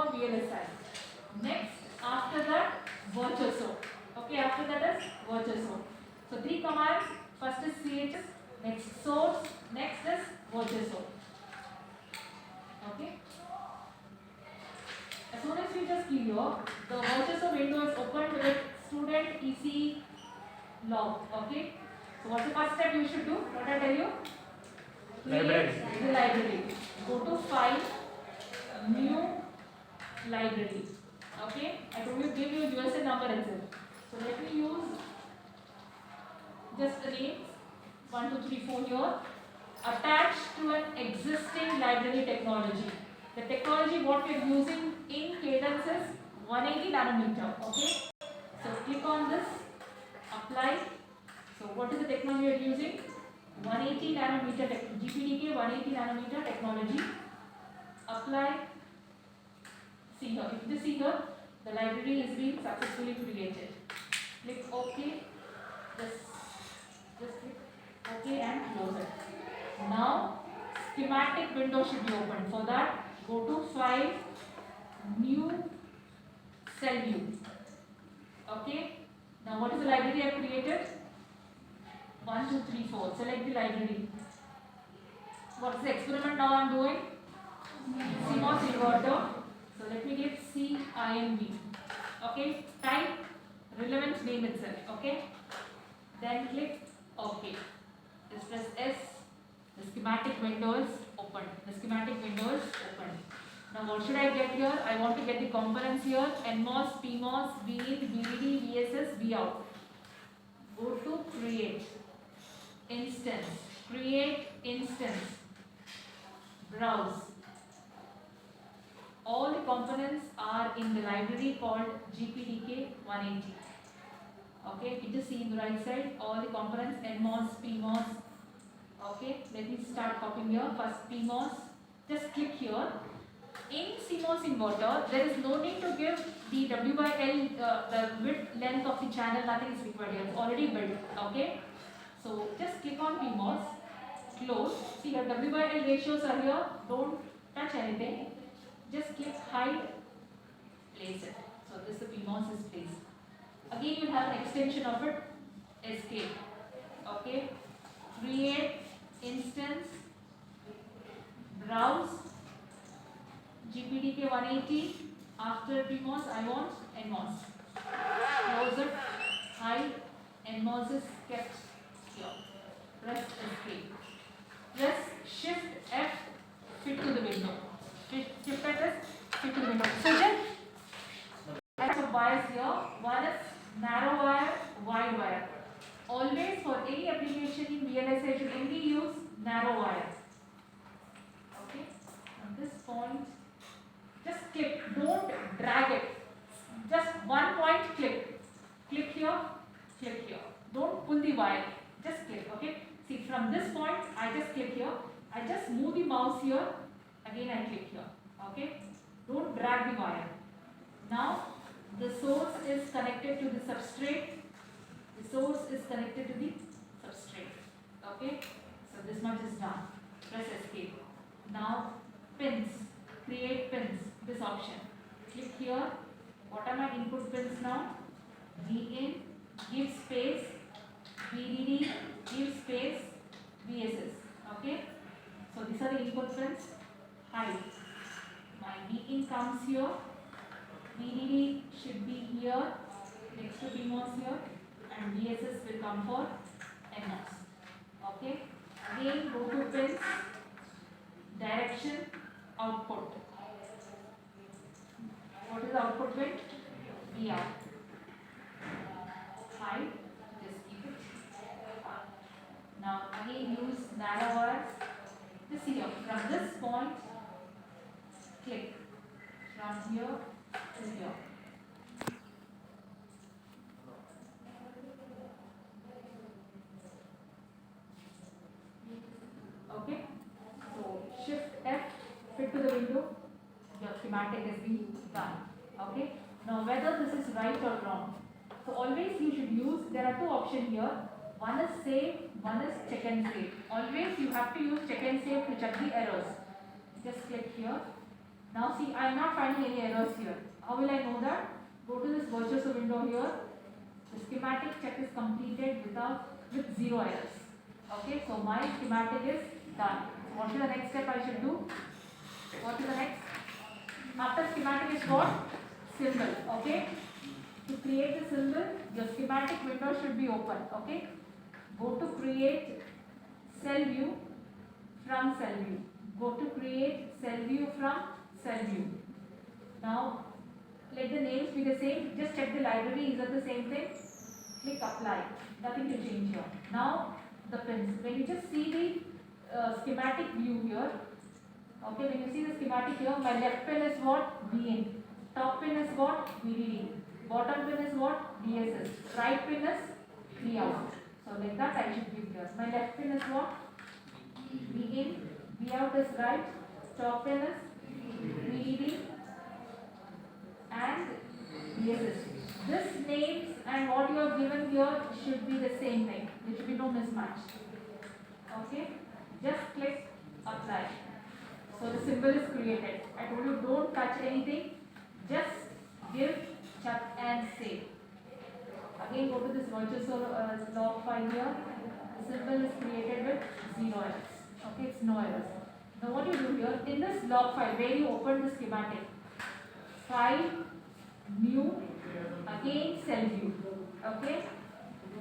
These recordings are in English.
for VLSI. Next, after that, Virtuoso. Okay, after that is Virtuoso. So 3 commands. First is CHS, next source, next is Virtuoso. Okay. As soon as you just key here, the Virtuoso window is opened with student EC log. Okay. So what's the first step you should do? What I tell you? Create the library. Go to File, New Library. Okay. I told you give you USA number itself. So let me use just the names 1, 2, 3, 4 here. Attached to an existing library technology. The technology what we are using in Cadence is 180 nanometer. Okay. So click on this. Apply. So what is the technology we are using? 180 nanometer GPDK 180 nanometer technology. Apply. See here. If you see here, the library is being successfully created. Click OK. Just click OK and close it. Now schematic window should be opened. For that, go to File, New Cell View. Okay. Now what is the library I have created? 1, 2, 3, 4. Select the library. What is the experiment now I am doing? CMOS inverter. So let me get CIMV. Okay. Type relevant name itself. Okay. Then click OK. Just press S. The schematic window is open. The schematic window is open. Now what should I get here? I want to get the components here. NMOS, PMOS, VIN, VDD, VSS, Vout. Go to Create. Instance. Create instance. Browse. All the components are in the library called GPDK 180. Okay, you just see in the right side all the components NMOS, PMOS. Okay, let me start copying here. First PMOS. Just click here. In CMOS inverter, there is no need to give the W by L, the width length of the channel. Nothing is required here. It's already built. Okay. So just click on PMOS. Close. See here W by L ratios are here. Don't touch anything. Just click hide. Place it. So this the PMOS is placed. Again, you will have an extension of it. Escape. Okay. Create instance. Browse. GPDK 180. After PMOS, I want NMOS. Close it. Hide. NMOS is kept here. Press escape. Press Shift F. Fit to the window. Shift F is fit to the window. So then, types of wires here. One is narrow wire, wide wire. Always for any application in VLSI, you should only use narrow wire. Okay. From this point, just click. Don't drag it. Just one point click. Click here. Click here. Don't pull the wire. Just click. Okay. See, from this point, I just click here. I just move the mouse here. Again, I click here. Okay. Don't drag the wire. Now, the source is connected to the substrate. The source is connected to the substrate. Okay. So this much is done. Press escape. Now, pins. Create pins. This option. Click here. What are my input pins now? VIN. Give space. VDD. Give space. VSS. Okay. So these are the input pins. Hide. My VIN comes here. VDD should be here. Next to PMOS here. And VSS will come for NMOS. Okay. Again, go to pins. Direction. Output. What is the output bit? VR. Hide. Just keep it. Now again use narrow wires. This here. From this point, click. From here to here. Okay. So Shift F. Fit to the window. Your schematic has been done. Okay. Now whether this is right or wrong. So always you should use, there are two options here. One is save, one is check and save. Always you have to use check and save to check the errors. Just click here. Now see, I am not finding any errors here. How will I know that? Go to this Virtuoso window here. The schematic check is completed with zero errors. Okay, so my schematic is done. So what is the next step I should do? What is the next? After schematic is what? Symbol. Okay. To create the symbol, your schematic window should be open. Okay. Go to create cell view from cell view. Go to create cell view from cell view. Now let the names be the same. Just check the library. Is that the same thing? Click apply. Nothing to change here. Now the pins. When you just see the schematic view here, okay, when you see the schematic here, my left pin is what? VIN. Top pin is what? VDD. Bottom pin is what? DSS. Right pin is Vout. So like that I should give here. My left pin is what? VIN. Vout is right. Top pin is VDD and DSS. This names and what you have given here should be the same thing. There should be no mismatch. Okay. Just click apply. So the symbol is created. I told you don't touch anything. Just give, chuck and save. Again go to this Virtuoso log file here. The symbol is created with zero errors. Okay, it's no errors. Now what you do here, in this log file where you open the schematic, file, new, again cell view. Okay.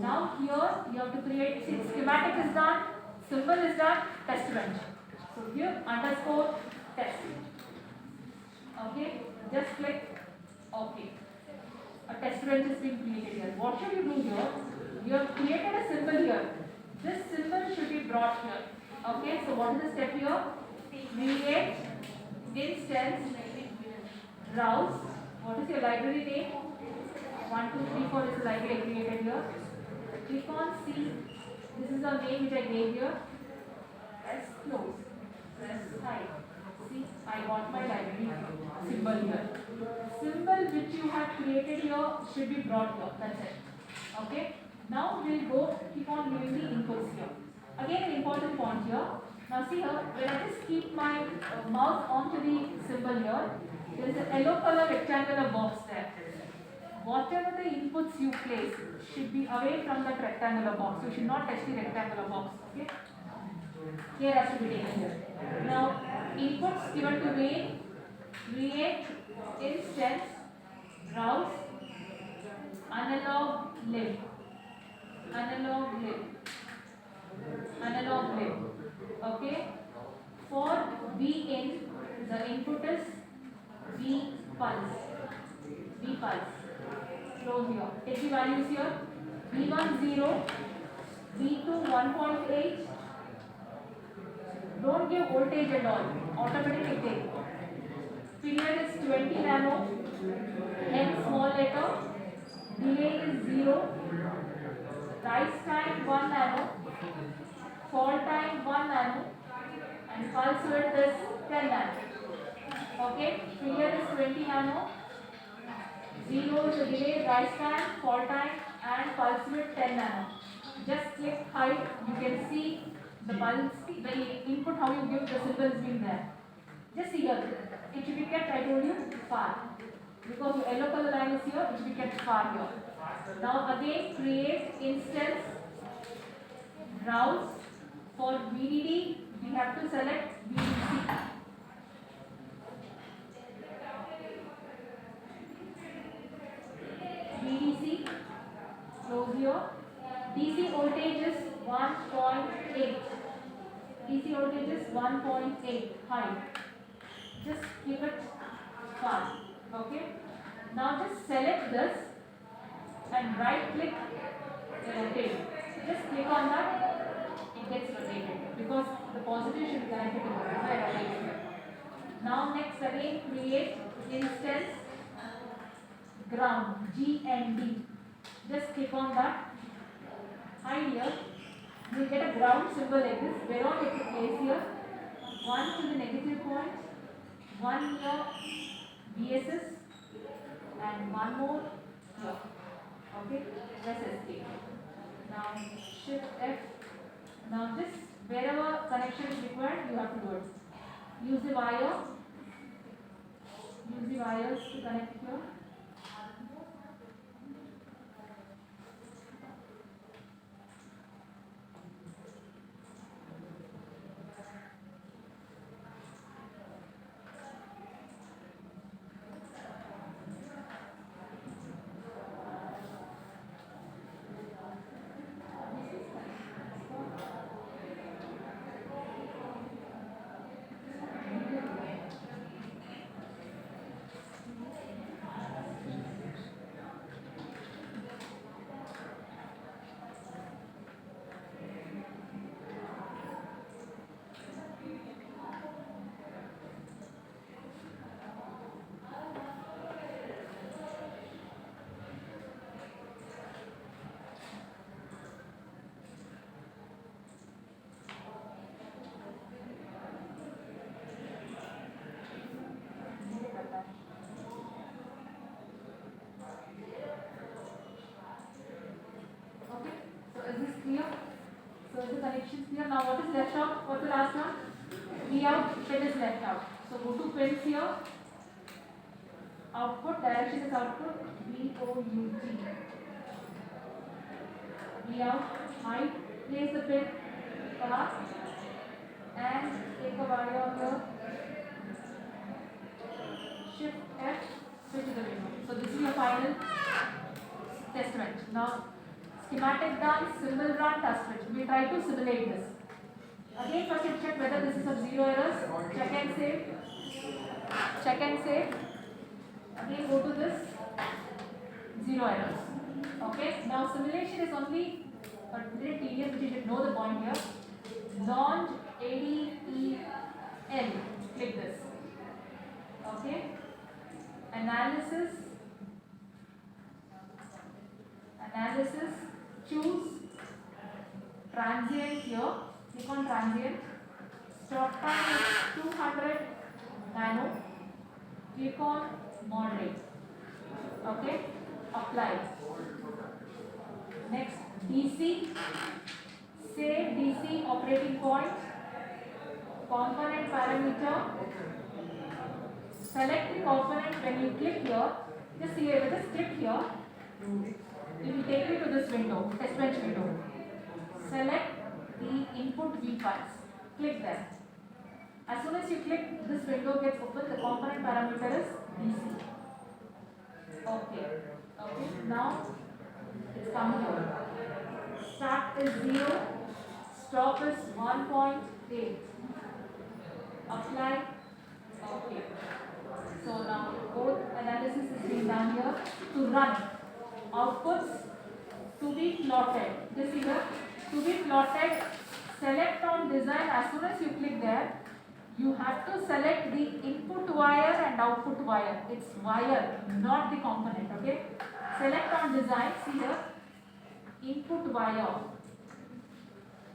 Now here you have to create, see schematic is done, symbol is done, test bench. So here underscore test. Okay, just click OK. A test bench has been created here. What should you do here? You have created a symbol here. This symbol should be brought here. Okay, so what is the step here? Create instance, browse. What is your library name? 1, 2, 3, 4 is the library created here. Click on C. This is the name which I gave here. Press close. Press hide. See, I got my library symbol here. Symbol which you have created here should be brought here. That's it. Okay. Now we'll go keep on giving the inputs here. Again, an important point here. Now see here, when I just keep my mouse onto the symbol here, there is a yellow color rectangular box there. Whatever the inputs you place should be away from that rectangular box. You should not touch the rectangular box. Okay. Here has to be taken. Now, inputs given to main, create, instance, browse, analog lib, analog lib, analog lib. Okay. For VIN, the input is V pulse, V pulse. Close here. Take the values here. V1 0, V2 1.8. Don't give voltage at all. Automatically take. Period is 20 nano. N small letter. Delay is 0. Rise time 1 nano. Fall time 1 nano. And pulse width is 10 nano. Okay. Period is 20 nano. 0 is the delay, rise time, fall time, and pulse width 10 nano. Just click hide. You can see the pulse, the input how you give the symbol is being there. Just see here. It should be kept, I told you, far. Because your yellow color line is here, it should be kept far here. Now again create instance, browse. For VDD, we have to select VDC. VDC, close here. DC voltage is 1.8. DC voltage is 1.8 high. Just keep it far. Okay. Now just select this and right click rotate. Just click on that, it gets rotated because the positive should be connected to the rotation. Now next again create instance ground, GND. Just click on that. Hide here. You will get a ground symbol like this. Whereon it will place here. 1 to the negative point, 1 here VSS, and 1 more here. Okay, press escape. Now shift F. Now this wherever connection is required, you have to do it. Use the wire the wires to connect here. Okay, so is this clear? So is the connection clear? Now what is left out? What's the last one? V out, pin is left out. So go to pins here. Output, direction is output, V-O-U-T. V out, height, place the pin, path, and take a wire here. Shift F, switch to the window. So this is your final testament. Now, schematic done, symbol run, touch switch. We try to simulate this. Again, first you check whether this is of zero errors. Check and save. Check and save. Again, go to this. Zero errors. Okay. Now, simulation is only a little tedious, but you should know the point here. Launch ADEL. Click this. Okay. Analysis. Choose transient here. Click on transient. Stop time is 200 nano. Click on moderate. Okay. Apply. Next, DC. Say DC operating point. Component parameter. Select the component when you click here. Just here, just click here. It will take you to this window, test bench window. Select the input V files. Click there. As soon as you click, this window gets open. The component parameter is DC. Okay. Okay. Now it's come here. Start is 0. Stop is 1.8. Apply. Okay. So now both analysis is being done here. To run, outputs to be plotted. This here, to be plotted, select on design. As soon as you click there, you have to select the input wire and output wire. It's wire, not the component. Okay. Select on design. See here, input wire,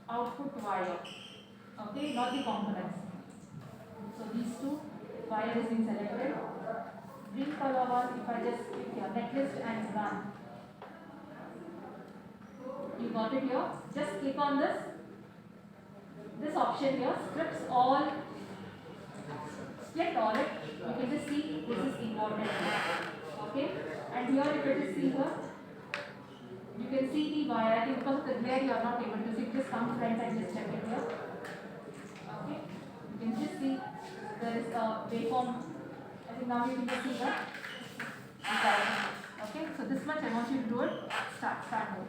output wire. Okay, not the components. So these two wire is being selected. Green color one, if I just click here, netlist and run. You got it here. Just click on this option here, scripts all, select all it. You can just see this is important. Okay, and here if you just see here, you can see the wire. I think because of the glare you are not able to see. Just come front and just check it here. Okay, you can just see there is a waveform. I think now you can just see that. Okay, so this much I want you to do it. Start mode.